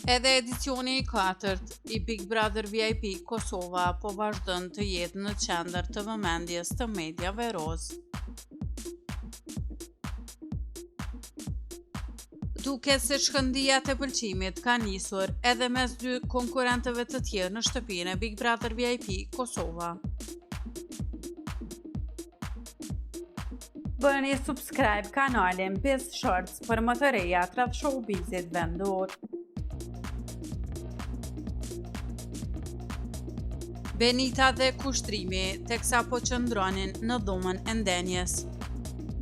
Edhe edicioni i 4 i Big Brother VIP Kosova po vazhdon të jetë në qendër të vëmendjes të mediave roz. Duket se shkëndijat e pëlqimit ka nisur edhe mes dy konkurrentëve të tjerë në shtëpinë e Big Brother VIP Kosova. Bëni subscribe kanalin 5 Shorts për më të reja rreth showbizit vendor. Benita dhe kushtrimi teksa po qëndronin në dhomën e ndenjes.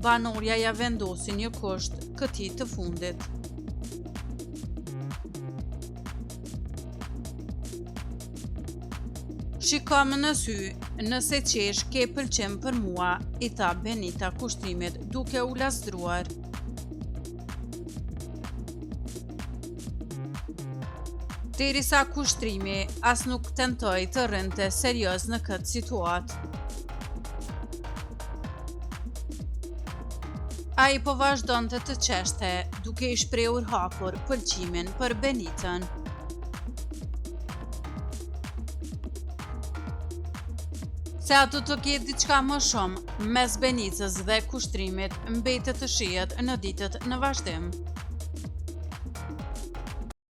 Banorja ja vendosi një kusht këtij të fundit. Shikom në sy, nëse qesh ke pëlqim për mua, i tha Benita kushtrimit duke u lasdruar. Derisa kushtrimi as nuk tentoi të rrinte serioz në këtë situatë. Ai po vazhdonte të qeshte, duke i shprehur hapur pëlqimin për Benitën. Se ato të ketë diçka më shumë mes Benicës dhe kushtrimit mbetet të shihet në ditët në vazhdim.